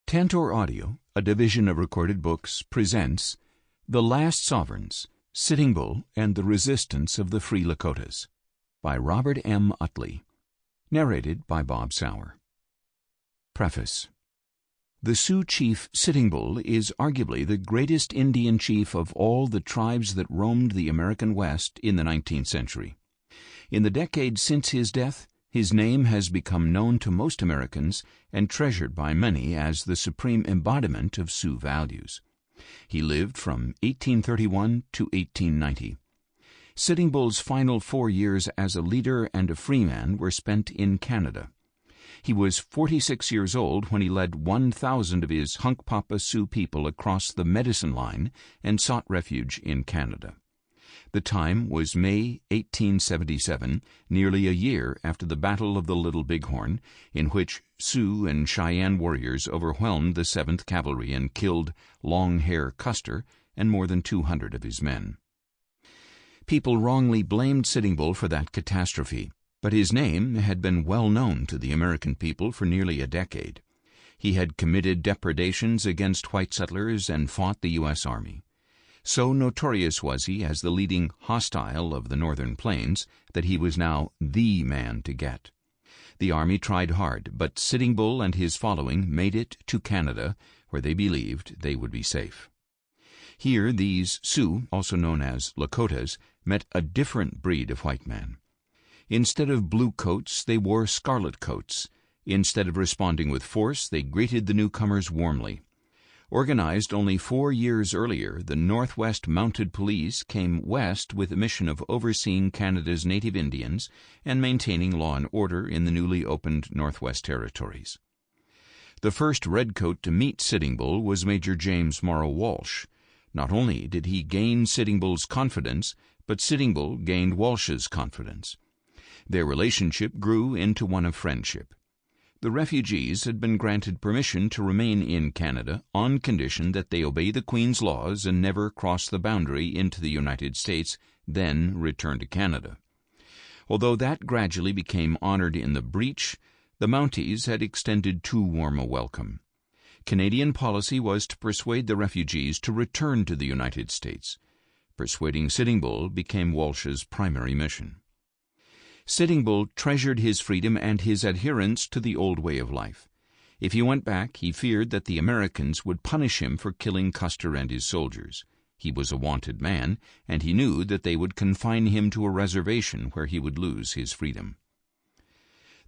Tantor Audio, a division of Recorded Books, presents The Last Sovereigns, Sitting Bull and the Resistance of the Free Lakotas by Robert M. Utley. Narrated by Bob Souer. Preface. The Sioux chief Sitting Bull is arguably the greatest Indian chief of all the tribes that roamed the American West in the 19th century. In the decades since his death, his name has become known to most Americans and treasured by many as the supreme embodiment of Sioux values. He lived from 1831 to 1890. Sitting Bull's final 4 years as a leader and a freeman were spent in Canada. He was 46 years old when he led 1,000 of his Hunkpapa Sioux people across the Medicine Line and sought refuge in Canada. The time was May 1877, nearly a year after the Battle of the Little Bighorn, in which Sioux and Cheyenne warriors overwhelmed the 7th Cavalry and killed Long Hair Custer and more than 200 of his men. People wrongly blamed Sitting Bull for that catastrophe, but his name had been well known to the American people for nearly a decade. He had committed depredations against white settlers and fought the U.S. Army. So notorious was he as the leading hostile of the northern plains that he was now the man to get. The Army tried hard, but Sitting Bull and his following made it to Canada, where they believed they would be safe. Here these Sioux, also known as Lakotas, met a different breed of white man. Instead of blue coats, they wore scarlet coats. Instead of responding with force, they greeted the newcomers warmly. Organized only 4 years earlier, the Northwest Mounted Police came west with a mission of overseeing Canada's native Indians and maintaining law and order in the newly opened Northwest Territories. The first redcoat to meet Sitting Bull was Major James Morrow Walsh. Not only did he gain Sitting Bull's confidence, but Sitting Bull gained Walsh's confidence. Their relationship grew into one of friendship. The refugees had been granted permission to remain in Canada on condition that they obey the Queen's laws and never cross the boundary into the United States, then return to Canada. Although that gradually became honored in the breach, the Mounties had extended too warm a welcome. Canadian policy was to persuade the refugees to return to the United States. Persuading Sitting Bull became Walsh's primary mission. Sitting Bull treasured his freedom and his adherence to the old way of life. If he went back, he feared that the Americans would punish him for killing Custer and his soldiers. He was a wanted man, and he knew that they would confine him to a reservation where he would lose his freedom.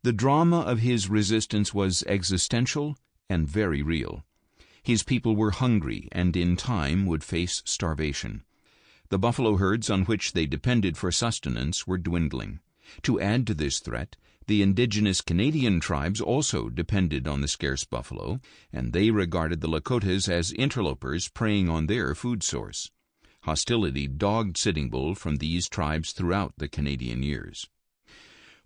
The drama of his resistance was existential and very real. His people were hungry and in time would face starvation. The buffalo herds on which they depended for sustenance were dwindling. To add to this threat, the indigenous Canadian tribes also depended on the scarce buffalo, and they regarded the Lakotas as interlopers preying on their food source. Hostility dogged Sitting Bull from these tribes throughout the Canadian years.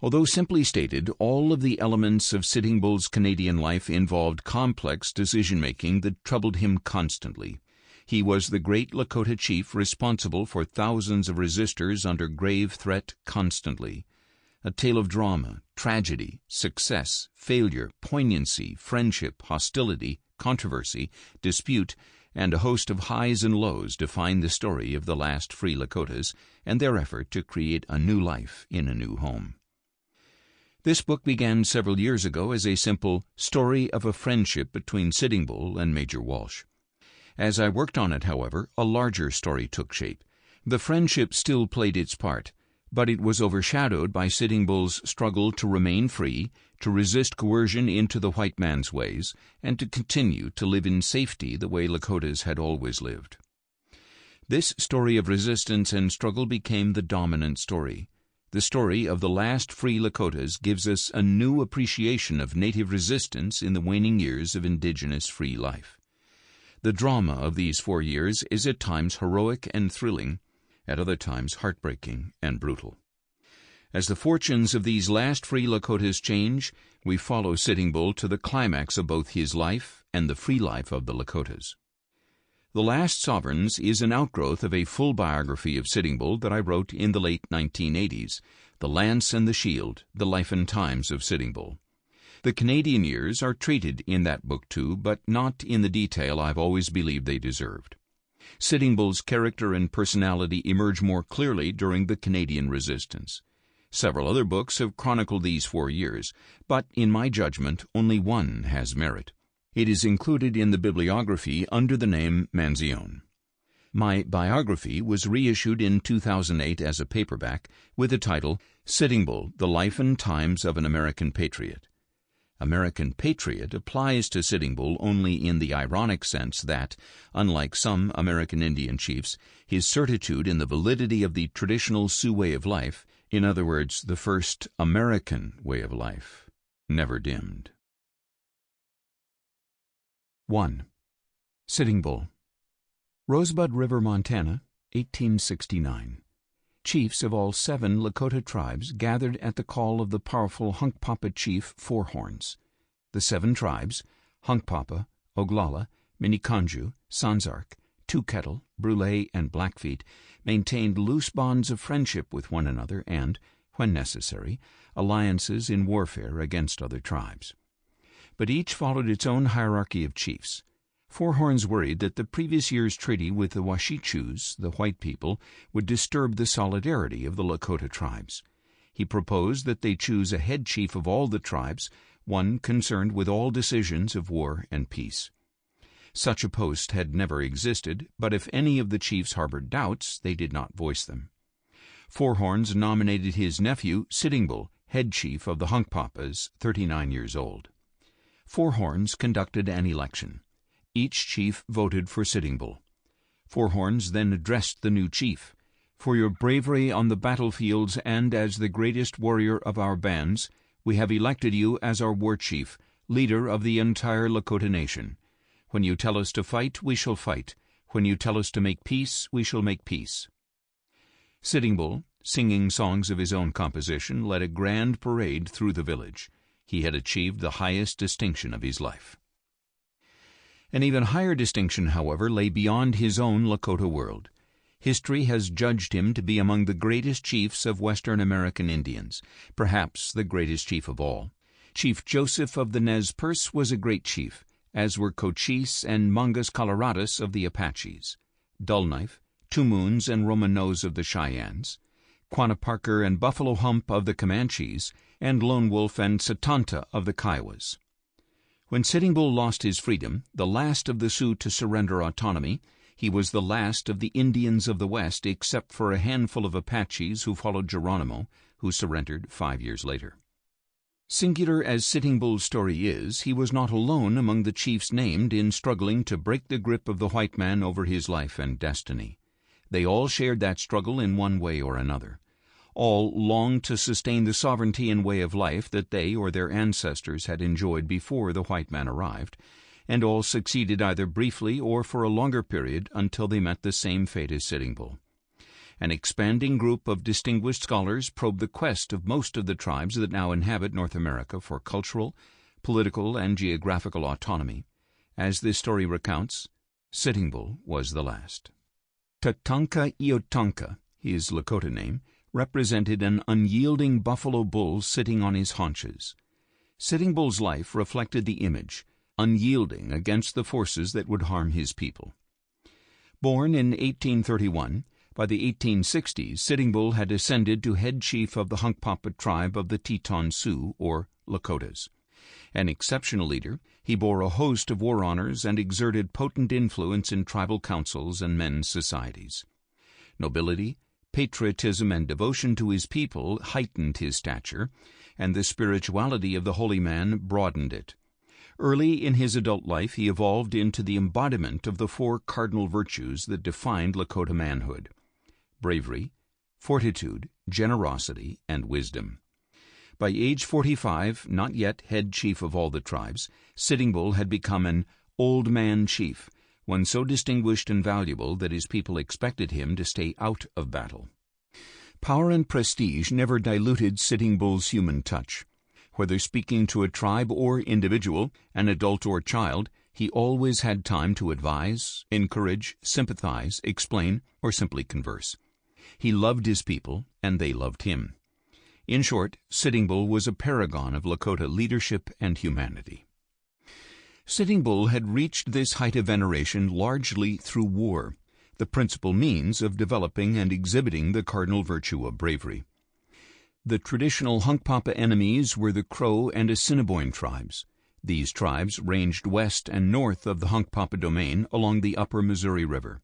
Although simply stated, all of the elements of Sitting Bull's Canadian life involved complex decision-making that troubled him constantly. He was the great Lakota chief responsible for thousands of resistors under grave threat constantly. A tale of drama, tragedy, success, failure, poignancy, friendship, hostility, controversy, dispute, and a host of highs and lows define the story of the last free Lakotas and their effort to create a new life in a new home. This book began several years ago as a simple story of a friendship between Sitting Bull and Major Walsh. As I worked on it, however, a larger story took shape. The friendship still played its part, but it was overshadowed by Sitting Bull's struggle to remain free, to resist coercion into the white man's ways, and to continue to live in safety the way Lakotas had always lived. This story of resistance and struggle became the dominant story. The story of the last free Lakotas gives us a new appreciation of native resistance in the waning years of indigenous free life. The drama of these 4 years is at times heroic and thrilling, at other times heartbreaking and brutal. As the fortunes of these last free Lakotas change, we follow Sitting Bull to the climax of both his life and the free life of the Lakotas. The Last Sovereigns is an outgrowth of a full biography of Sitting Bull that I wrote in the late 1980s, The Lance and the Shield, The Life and Times of Sitting Bull. The Canadian years are treated in that book too, but not in the detail I've always believed they deserved. Sitting Bull's character and personality emerge more clearly during the Canadian Resistance. Several other books have chronicled these 4 years, but in my judgment only one has merit. It is included in the bibliography under the name Manzione. My biography was reissued in 2008 as a paperback with the title Sitting Bull, The Life and Times of an American Patriot. American patriot applies to Sitting Bull only in the ironic sense that, unlike some American Indian chiefs, his certitude in the validity of the traditional Sioux way of life, in other words, the first American way of life, never dimmed. 1. Sitting Bull. Rosebud River, Montana, 1869. Chiefs of all 7 Lakota tribes gathered at the call of the powerful Hunkpapa chief Four Horns. The 7 tribes, Hunkpapa, Oglala, Miniconjou, Sansark, Two Kettle, Brule, and Blackfeet, maintained loose bonds of friendship with one another and, when necessary, alliances in warfare against other tribes. But each followed its own hierarchy of chiefs. Four Horns worried that the previous year's treaty with the Washichus, the white people, would disturb the solidarity of the Lakota tribes. He proposed that they choose a head chief of all the tribes, one concerned with all decisions of war and peace. Such a post had never existed, but if any of the chiefs harbored doubts, they did not voice them. Four Horns nominated his nephew, Sitting Bull, head chief of the Hunkpapas, 39 years old. Four Horns conducted an election. Each chief voted for Sitting Bull. Four Horns then addressed the new chief. For your bravery on the battlefields and as the greatest warrior of our bands, we have elected you as our war chief, leader of the entire Lakota nation. When you tell us to fight, we shall fight. When you tell us to make peace, we shall make peace. Sitting Bull, singing songs of his own composition, led a grand parade through the village. He had achieved the highest distinction of his life. An even higher distinction, however, lay beyond his own Lakota world. History has judged him to be among the greatest chiefs of Western American Indians, perhaps the greatest chief of all. Chief Joseph of the Nez Perce was a great chief, as were Cochise and Mangus Colorados of the Apaches, Dull Knife, Two Moons and Roman Nose of the Cheyennes, Quannaparker and Buffalo Hump of the Comanches, and Lone Wolf and Satanta of the Kiowas. When Sitting Bull lost his freedom, the last of the Sioux to surrender autonomy, he was the last of the Indians of the West except for a handful of Apaches who followed Geronimo, who surrendered 5 years later. Singular as Sitting Bull's story is, he was not alone among the chiefs named in struggling to break the grip of the white man over his life and destiny. They all shared that struggle in one way or another. All longed to sustain the sovereignty and way of life that they or their ancestors had enjoyed before the white man arrived, and all succeeded either briefly or for a longer period until they met the same fate as Sitting Bull. An expanding group of distinguished scholars probed the quest of most of the tribes that now inhabit North America for cultural, political, and geographical autonomy. As this story recounts, Sitting Bull was the last. Tatanka Iotanka, his Lakota name, represented an unyielding buffalo bull sitting on his haunches. Sitting Bull's life reflected the image, unyielding against the forces that would harm his people. Born in 1831, by the 1860s Sitting Bull had ascended to head chief of the Hunkpapa tribe of the Teton Sioux, or Lakotas. An exceptional leader, he bore a host of war honors and exerted potent influence in tribal councils and men's societies. Nobility, patriotism, and devotion to his people heightened his stature, and the spirituality of the holy man broadened it. Early in his adult life he evolved into the embodiment of the 4 cardinal virtues that defined Lakota manhood: bravery, fortitude, generosity, and wisdom. By age 45, not yet head chief of all the tribes, Sitting Bull had become an old man chief, one so distinguished and valuable that his people expected him to stay out of battle. Power and prestige never diluted Sitting Bull's human touch. Whether speaking to a tribe or individual, an adult or child, he always had time to advise, encourage, sympathize, explain, or simply converse. He loved his people, and they loved him. In short, Sitting Bull was a paragon of Lakota leadership and humanity. Sitting Bull had reached this height of veneration largely through war, the principal means of developing and exhibiting the cardinal virtue of bravery. The traditional Hunkpapa enemies were the Crow and Assiniboine tribes. These tribes ranged west and north of the Hunkpapa domain along the upper Missouri River.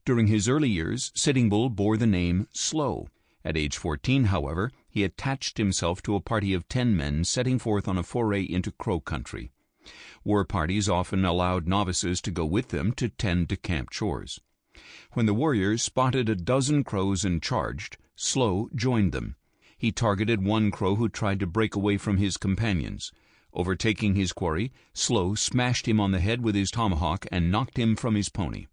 During his early years, Sitting Bull bore the name Slow. At age 14, however, he attached himself to a party of 10 men setting forth on a foray into Crow country. War parties often allowed novices to go with them to tend to camp chores. When the warriors spotted a dozen crows and charged, Slow joined them. He targeted one crow who tried to break away from his companions. Overtaking his quarry, Slow smashed him on the head with his tomahawk and knocked him from his pony.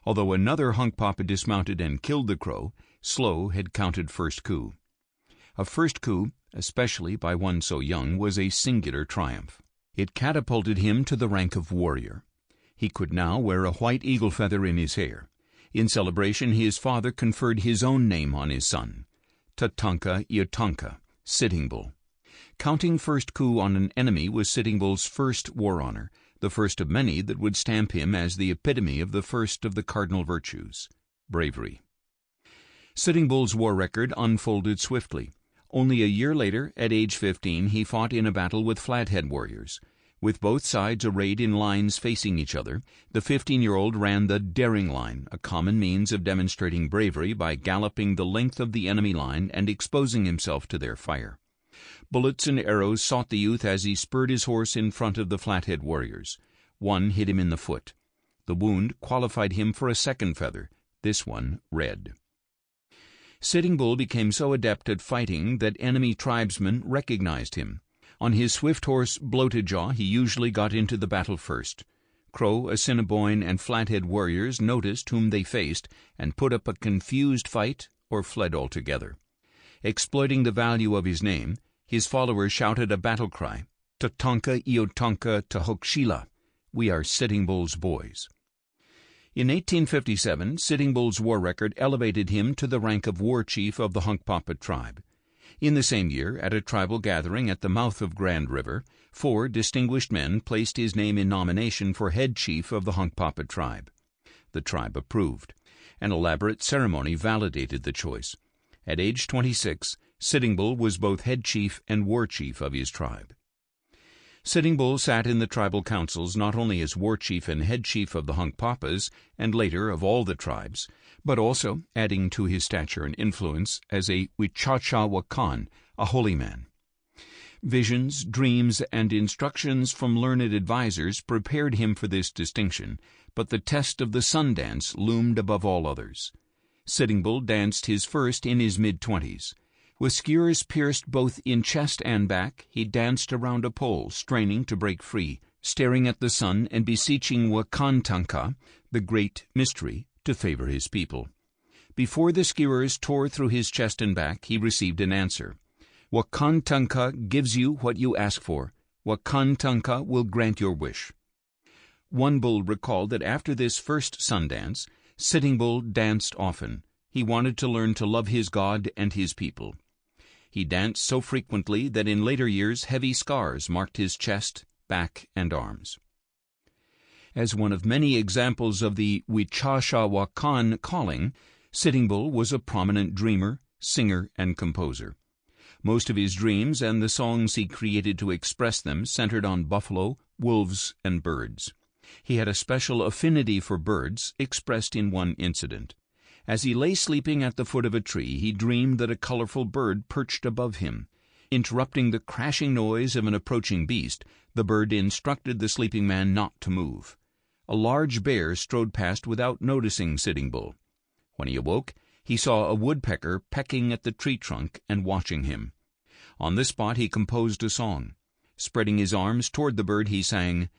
Although another Hunkpapa dismounted and killed the crow, Slow had counted first coup. A first coup, especially by one so young, was a singular triumph. It catapulted him to the rank of warrior. He could now wear a white eagle feather in his hair. In celebration, his father conferred his own name on his son, Tatanka Iotanka, Sitting Bull. Counting first coup on an enemy was Sitting Bull's first war honor, the first of many that would stamp him as the epitome of the first of the cardinal virtues, bravery. Sitting Bull's war record unfolded swiftly. Only a year later, at age 15, he fought in a battle with Flathead warriors. With both sides arrayed in lines facing each other, the 15-year-old ran the daring line, a common means of demonstrating bravery by galloping the length of the enemy line and exposing himself to their fire. Bullets and arrows sought the youth as he spurred his horse in front of the Flathead warriors. One hit him in the foot. The wound qualified him for a second feather, this one red. Sitting Bull became so adept at fighting that enemy tribesmen recognized him. On his swift horse Bloated Jaw he usually got into the battle first. Crow, Assiniboine, and Flathead warriors noticed whom they faced and put up a confused fight or fled altogether. Exploiting the value of his name, his followers shouted a battle cry, Tatanka Iotanka Tahokshila, we are Sitting Bull's boys. In 1857, Sitting Bull's war record elevated him to the rank of war chief of the Hunkpapa tribe. In the same year, at a tribal gathering at the mouth of Grand River, 4 distinguished men placed his name in nomination for head chief of the Hunkpapa tribe. The tribe approved. An elaborate ceremony validated the choice. At age 26, Sitting Bull was both head chief and war chief of his tribe. Sitting Bull sat in the tribal councils not only as war chief and head chief of the Hunkpapas, and later of all the tribes, but also, adding to his stature and influence, as a Wichacha-Wakan, a holy man. Visions, dreams, and instructions from learned advisers prepared him for this distinction, but the test of the sun dance loomed above all others. Sitting Bull danced his first in his mid-20s. With skewers pierced both in chest and back, he danced around a pole, straining to break free, staring at the sun and beseeching Wakantanka, the great mystery, to favor his people. Before the skewers tore through his chest and back, he received an answer. Wakantanka gives you what you ask for. Wakantanka will grant your wish. One bull recalled that after this first sun dance, Sitting Bull danced often. He wanted to learn to love his God and his people. He danced so frequently that in later years heavy scars marked his chest, back, and arms. As one of many examples of the Wichacha-Wakan calling, Sitting Bull was a prominent dreamer, singer, and composer. Most of his dreams and the songs he created to express them centered on buffalo, wolves, and birds. He had a special affinity for birds, expressed in one incident. As he lay sleeping at the foot of a tree, he dreamed that a colorful bird perched above him. Interrupting the crashing noise of an approaching beast, the bird instructed the sleeping man not to move. A large bear strode past without noticing Sitting Bull. When he awoke, he saw a woodpecker pecking at the tree trunk and watching him. On the spot he composed a song. Spreading his arms toward the bird, he sang,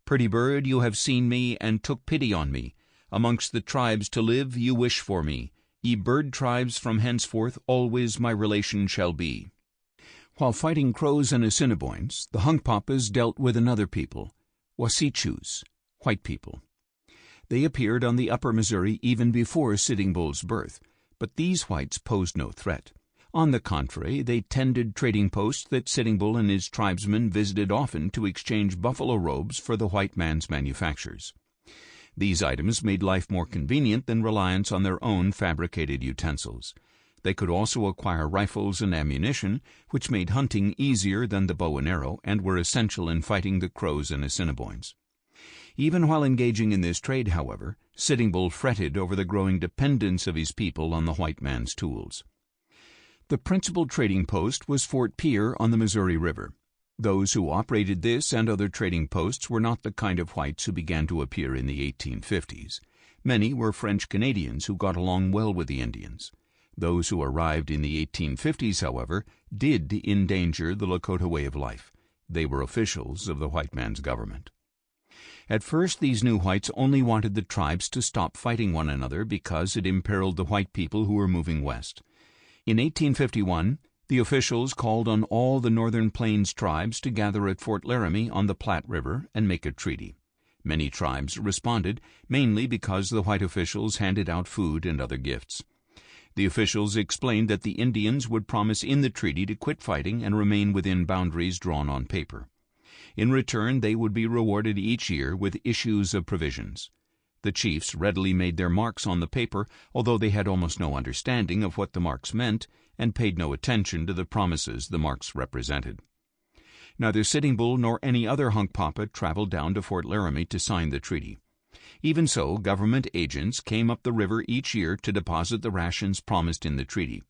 "Pretty bird, you have seen me and took pity on me. Amongst the tribes to live you wish for me. Ye bird tribes from henceforth always my relation shall be." While fighting Crows and Assiniboines, the Hunkpapas dealt with another people, Wasechus, white people. They appeared on the upper Missouri even before Sitting Bull's birth, but these whites posed no threat. On the contrary, they tended trading posts that Sitting Bull and his tribesmen visited often to exchange buffalo robes for the white man's manufactures. These items made life more convenient than reliance on their own fabricated utensils. They could also acquire rifles and ammunition, which made hunting easier than the bow and arrow and were essential in fighting the Crows and Assiniboines. Even while engaging in this trade, however, Sitting Bull fretted over the growing dependence of his people on the white man's tools. The principal trading post was Fort Pierre on the Missouri River. Those who operated this and other trading posts were not the kind of whites who began to appear in the 1850s. Many were French Canadians who got along well with the Indians. Those who arrived in the 1850s, however, did endanger the Lakota way of life. They were officials of the white man's government. At first, these new whites only wanted the tribes to stop fighting one another because it imperiled the white people who were moving west. In 1851, the officials called on all the Northern Plains tribes to gather at Fort Laramie on the Platte River and make a treaty. Many tribes responded, mainly because the white officials handed out food and other gifts. The officials explained that the Indians would promise in the treaty to quit fighting and remain within boundaries drawn on paper. In return, they would be rewarded each year with issues of provisions. The chiefs readily made their marks on the paper, although they had almost no understanding of what the marks meant and paid no attention to the promises the marks represented. Neither Sitting Bull nor any other Hunkpapa traveled down to Fort Laramie to sign the treaty. Even so, government agents came up the river each year to deposit the rations promised in the treaty.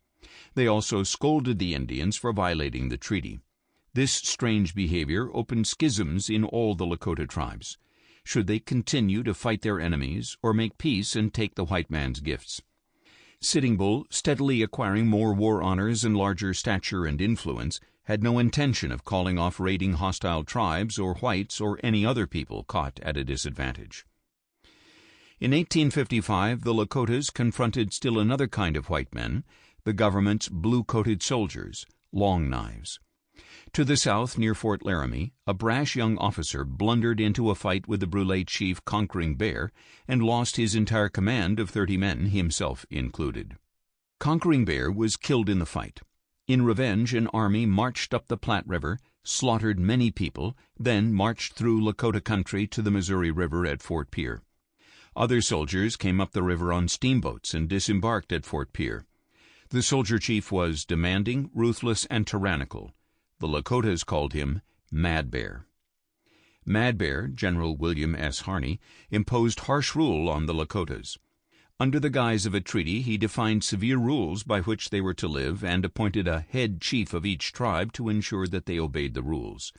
They also scolded the Indians for violating the treaty. This strange behavior opened schisms in all the Lakota tribes. Should they continue to fight their enemies or make peace and take the white man's gifts? Sitting Bull, steadily acquiring more war honors and larger stature and influence, had no intention of calling off raiding hostile tribes or whites or any other people caught at a disadvantage. In 1855, the Lakotas confronted still another kind of white men, the government's blue-coated soldiers, Long Knives. To the south, near Fort Laramie, a brash young officer blundered into a fight with the Brule chief Conquering Bear and lost his entire command of 30 men, himself included. Conquering Bear was killed in the fight. In revenge, an army marched up the Platte River, slaughtered many people, then marched through Lakota country to the Missouri River at Fort Pierre. Other soldiers came up the river on steamboats and disembarked at Fort Pierre. The soldier chief was demanding, ruthless, and tyrannical. The Lakotas called him Mad Bear. Mad Bear, General William S. Harney, imposed harsh rule on the Lakotas. Under the guise of a treaty, he defined severe rules by which they were to live and appointed a head chief of each tribe to ensure that they obeyed the rules.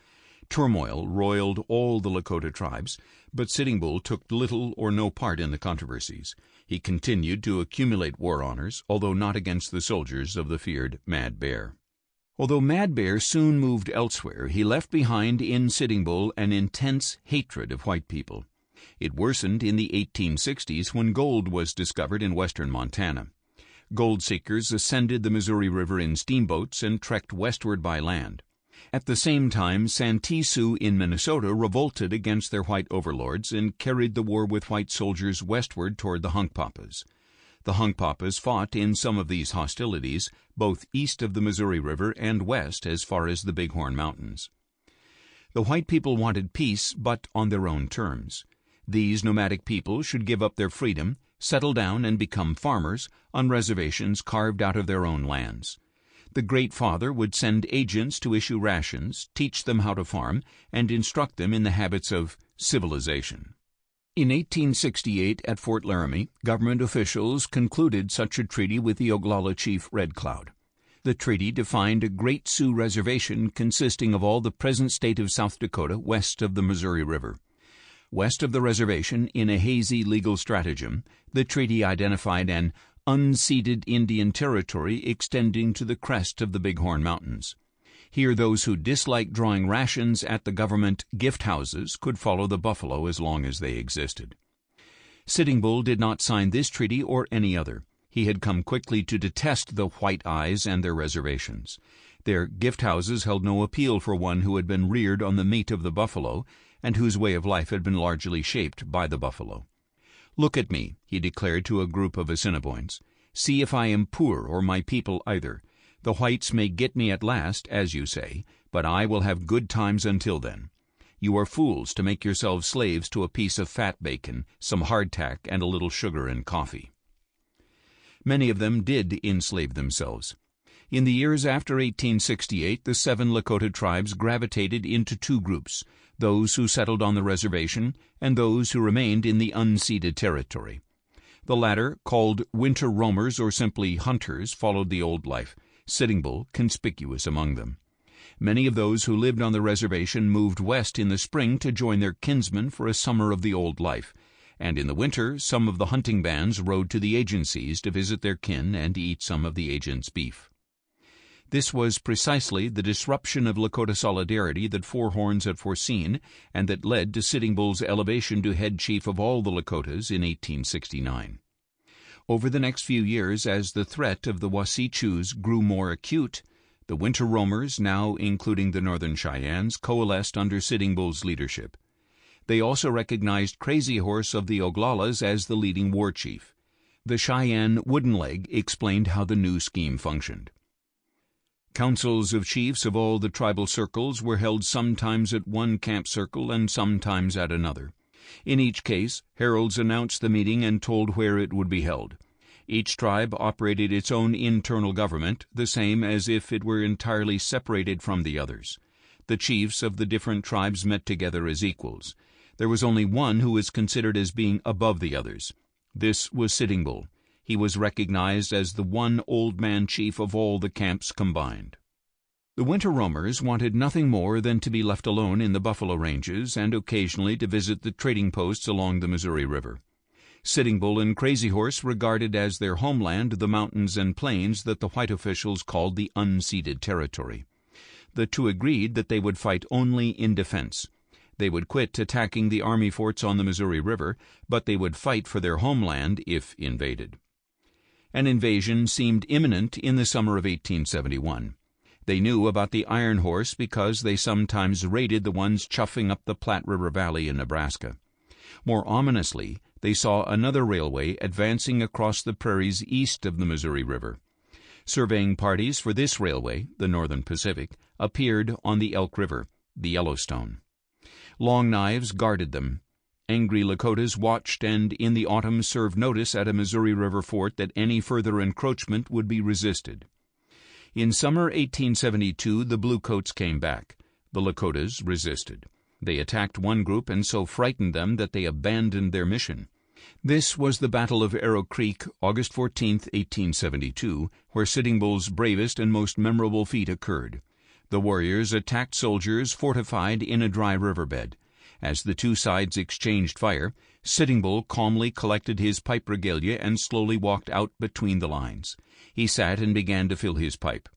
Turmoil roiled all the Lakota tribes, but Sitting Bull took little or no part in the controversies. He continued to accumulate war honors, although not against the soldiers of the feared Mad Bear. Although Mad Bear soon moved elsewhere, he left behind in Sitting Bull an intense hatred of white people. It worsened in the 1860s when gold was discovered in western Montana. Gold seekers ascended the Missouri River in steamboats and trekked westward by land. At the same time, Sioux in Minnesota revolted against their white overlords and carried the war with white soldiers westward toward the Hunkpapas. The Hunkpapas fought in some of these hostilities, both east of the Missouri River and west as far as the Bighorn Mountains. The white people wanted peace, but on their own terms. These nomadic people should give up their freedom, settle down and become farmers on reservations carved out of their own lands. The Great Father would send agents to issue rations, teach them how to farm, and instruct them in the habits of civilization. In 1868, at Fort Laramie, government officials concluded such a treaty with the Oglala chief Red Cloud. The treaty defined a Great Sioux reservation consisting of all the present state of South Dakota west of the Missouri River. West of the reservation, in a hazy legal stratagem, the treaty identified an unceded Indian territory extending to the crest of the Bighorn Mountains. Here those who disliked drawing rations at the government gift houses could follow the buffalo as long as they existed. Sitting Bull did not sign this treaty or any other. He had come quickly to detest the White Eyes and their reservations. Their gift houses held no appeal for one who had been reared on the meat of the buffalo and whose way of life had been largely shaped by the buffalo. "Look at me," he declared to a group of Assiniboines. "See if I am poor or my people either. The whites may get me at last, as you say, but I will have good times until then. You are fools to make yourselves slaves to a piece of fat bacon, some hardtack, and a little sugar and coffee." Many of them did enslave themselves. In the years after 1868, the 7 Lakota tribes gravitated into 2 groups, those who settled on the reservation and those who remained in the unceded territory. The latter, called winter roamers or simply hunters, followed the old life, Sitting Bull conspicuous among them. Many of those who lived on the reservation moved west in the spring to join their kinsmen for a summer of the old life, and in the winter some of the hunting bands rode to the agencies to visit their kin and eat some of the agents' beef. This was precisely the disruption of Lakota solidarity that Four Horns had foreseen, and that led to Sitting Bull's elevation to head chief of all the Lakotas in 1869. Over the next few years, as the threat of the Wasechus grew more acute, the winter roamers, now including the Northern Cheyennes, coalesced under Sitting Bull's leadership. They also recognized Crazy Horse of the Oglalas as the leading war chief. The Cheyenne Wooden Leg explained how the new scheme functioned. Councils of chiefs of all the tribal circles were held sometimes at one camp circle and sometimes at another. In each case, heralds announced the meeting and told where it would be held. Each tribe operated its own internal government, the same as if it were entirely separated from the others. The chiefs of the different tribes met together as equals. There was only one who was considered as being above the others. This was Sitting Bull. He was recognized as the one old man chief of all the camps combined. The winter roamers wanted nothing more than to be left alone in the buffalo ranges and occasionally to visit the trading posts along the Missouri River. Sitting Bull and Crazy Horse regarded as their homeland the mountains and plains that the white officials called the unceded territory. The two agreed that they would fight only in defense. They would quit attacking the army forts on the Missouri River, but they would fight for their homeland if invaded. An invasion seemed imminent in the summer of 1871. They knew about the Iron Horse because they sometimes raided the ones chuffing up the Platte River Valley in Nebraska. More ominously, they saw another railway advancing across the prairies east of the Missouri River. Surveying parties for this railway, the Northern Pacific, appeared on the Elk River, the Yellowstone. Long knives guarded them. Angry Lakotas watched and in the autumn served notice at a Missouri River fort that any further encroachment would be resisted. In summer 1872, the Bluecoats came back. The Lakotas resisted. They attacked one group and so frightened them that they abandoned their mission. This was the Battle of Arrow Creek, August 14, 1872, where Sitting Bull's bravest and most memorable feat occurred. The warriors attacked soldiers fortified in a dry riverbed. As the two sides exchanged fire, Sitting Bull calmly collected his pipe regalia and slowly walked out between the lines. He sat and began to fill his pipe.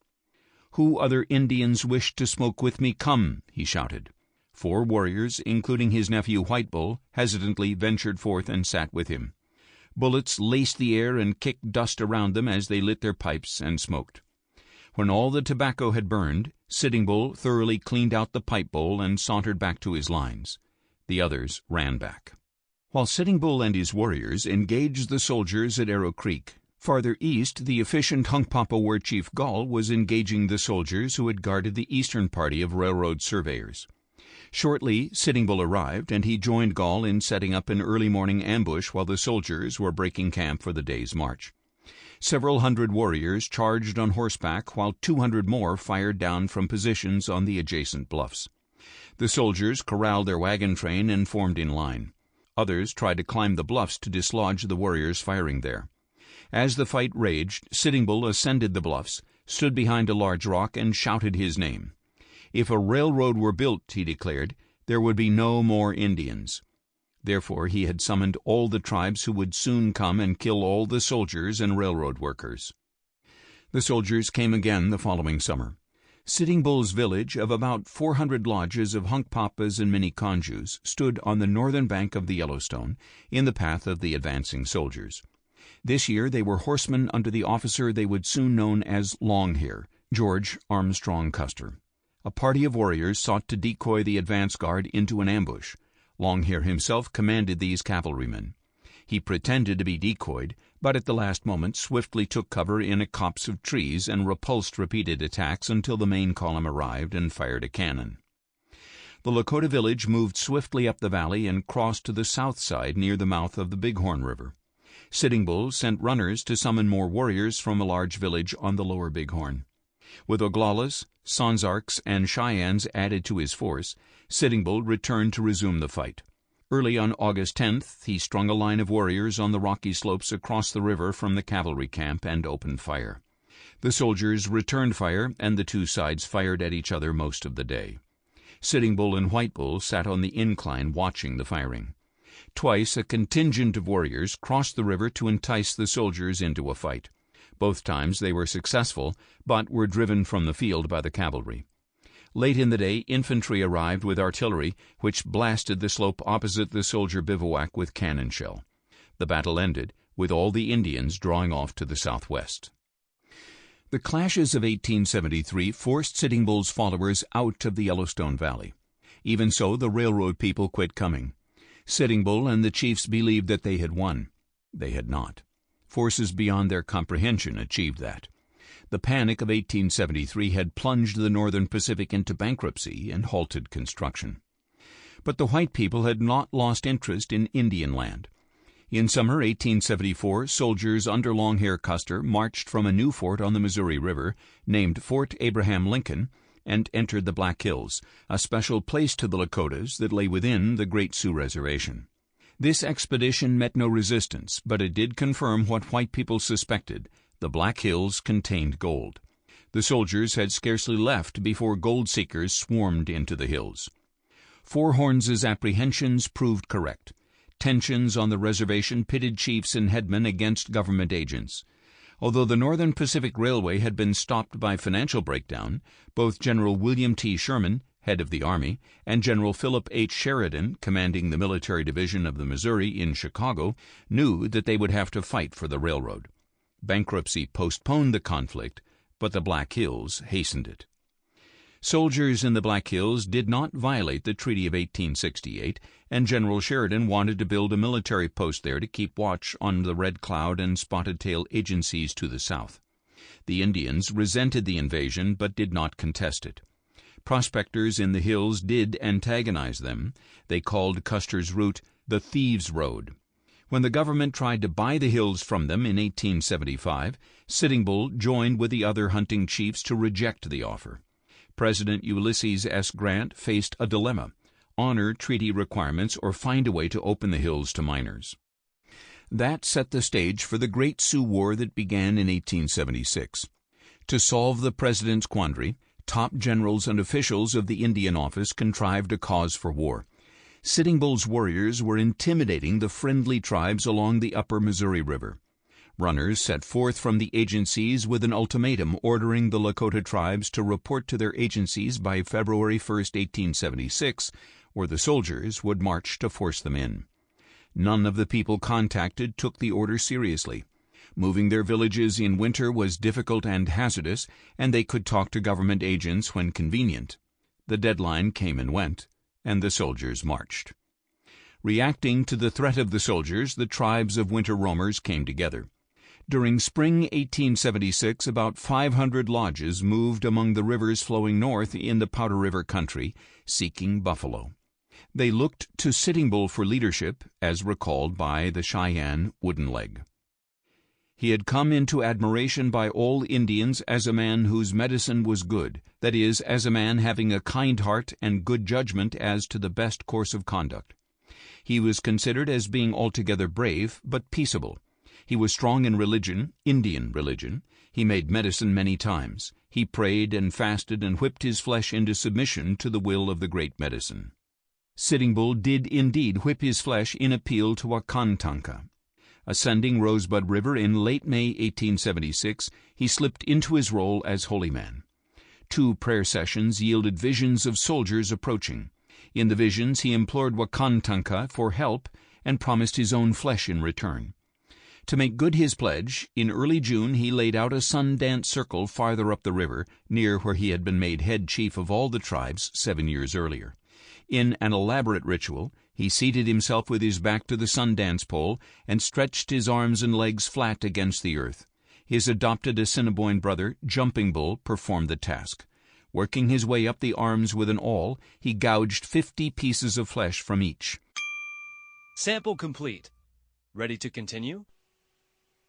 "Who other Indians wish to smoke with me, come," he shouted. 4 warriors, including his nephew White Bull, hesitantly ventured forth and sat with him. Bullets laced the air and kicked dust around them as they lit their pipes and smoked. When all the tobacco had burned, Sitting Bull thoroughly cleaned out the pipe bowl and sauntered back to his lines. The others ran back. While Sitting Bull and his warriors engaged the soldiers at Arrow Creek, farther east the efficient Hunkpapa war chief Gall was engaging the soldiers who had guarded the eastern party of railroad surveyors. Shortly, Sitting Bull arrived, and he joined Gall in setting up an early morning ambush while the soldiers were breaking camp for the day's march. Several hundred warriors charged on horseback, while 200 more fired down from positions on the adjacent bluffs. The soldiers corralled their wagon train and formed in line. Others tried to climb the bluffs to dislodge the warriors firing there. As the fight raged, Sitting Bull ascended the bluffs, stood behind a large rock, and shouted his name. If a railroad were built, he declared, there would be no more Indians. Therefore he had summoned all the tribes who would soon come and kill all the soldiers and railroad workers. The soldiers came again the following summer. Sitting Bull's village of about 400 lodges of Hunkpapas and Miniconjus stood on the northern bank of the Yellowstone, in the path of the advancing soldiers. This year they were horsemen under the officer they would soon know as Longhair, George Armstrong Custer. A party of warriors sought to decoy the advance guard into an ambush. Longhair himself commanded these cavalrymen. He pretended to be decoyed, but at the last moment swiftly took cover in a copse of trees and repulsed repeated attacks until the main column arrived and fired a cannon. The Lakota village moved swiftly up the valley and crossed to the south side near the mouth of the Bighorn River. Sitting Bull sent runners to summon more warriors from a large village on the lower Bighorn. With Oglalas, Sonsarks, and Cheyennes added to his force, Sitting Bull returned to resume the fight. Early on August 10th, he strung a line of warriors on the rocky slopes across the river from the cavalry camp and opened fire. The soldiers returned fire, and the two sides fired at each other most of the day. Sitting Bull and White Bull sat on the incline watching the firing. Twice a contingent of warriors crossed the river to entice the soldiers into a fight. Both times they were successful, but were driven from the field by the cavalry. Late in the day, infantry arrived with artillery, which blasted the slope opposite the soldier bivouac with cannon shell. The battle ended, with all the Indians drawing off to the southwest. The clashes of 1873 forced Sitting Bull's followers out of the Yellowstone Valley. Even so, the railroad people quit coming. Sitting Bull and the chiefs believed that they had won. They had not. Forces beyond their comprehension achieved that. The panic of 1873 had plunged the Northern Pacific into bankruptcy and halted construction. But the white people had not lost interest in Indian land. In summer 1874, soldiers under Longhair Custer marched from a new fort on the Missouri River, named Fort Abraham Lincoln, and entered the Black Hills, a special place to the Lakotas that lay within the Great Sioux Reservation. This expedition met no resistance, but it did confirm what white people suspected: the Black Hills contained gold. The soldiers had scarcely left before gold seekers swarmed into the hills. Four Horns's apprehensions proved correct. Tensions on the reservation pitted chiefs and headmen against government agents. Although the Northern Pacific Railway had been stopped by financial breakdown, both General William T. Sherman, head of the Army, and General Philip H. Sheridan, commanding the military division of the Missouri in Chicago, knew that they would have to fight for the railroad. Bankruptcy postponed the conflict, but the Black Hills hastened it. Soldiers in the Black Hills did not violate the Treaty of 1868, and General Sheridan wanted to build a military post there to keep watch on the Red Cloud and Spotted Tail agencies to the south. The Indians resented the invasion but did not contest it. Prospectors in the hills did antagonize them. They called Custer's route the Thieves' Road. When the government tried to buy the hills from them in 1875, Sitting Bull joined with the other hunting chiefs to reject the offer. President Ulysses S. Grant faced a dilemma: honor treaty requirements or find a way to open the hills to miners. That set the stage for the Great Sioux War that began in 1876. To solve the president's quandary, top generals and officials of the Indian Office contrived a cause for war. Sitting Bull's warriors were intimidating the friendly tribes along the upper Missouri River. Runners set forth from the agencies with an ultimatum ordering the Lakota tribes to report to their agencies by February 1, 1876, or the soldiers would march to force them in. None of the people contacted took the order seriously. Moving their villages in winter was difficult and hazardous, and they could talk to government agents when convenient. The deadline came and went, and the soldiers marched. Reacting to the threat of the soldiers, the tribes of winter roamers came together. During spring 1876, about 500 lodges moved among the rivers flowing north in the Powder River country, seeking buffalo. They looked to Sitting Bull for leadership, as recalled by the Cheyenne Wooden Leg. He had come into admiration by all Indians as a man whose medicine was good, that is, as a man having a kind heart and good judgment as to the best course of conduct. He was considered as being altogether brave, but peaceable. He was strong in religion, Indian religion. He made medicine many times. He prayed and fasted and whipped his flesh into submission to the will of the great medicine. Sitting Bull did indeed whip his flesh in appeal to Wakantanka. Ascending Rosebud River in late May 1876, he slipped into his role as holy man. 2 prayer sessions yielded visions of soldiers approaching. In the visions he implored Wakantanka for help and promised his own flesh in return. To make good his pledge, in early June he laid out a sun-dance circle farther up the river, near where he had been made head chief of all the tribes 7 years earlier. In an elaborate ritual, He seated himself with his back to the sun-dance pole and stretched his arms and legs flat against the earth. His adopted Assiniboine brother, Jumping Bull, performed the task. Working his way up the arms with an awl, he gouged 50 pieces of flesh from each. Sample complete. Ready to continue?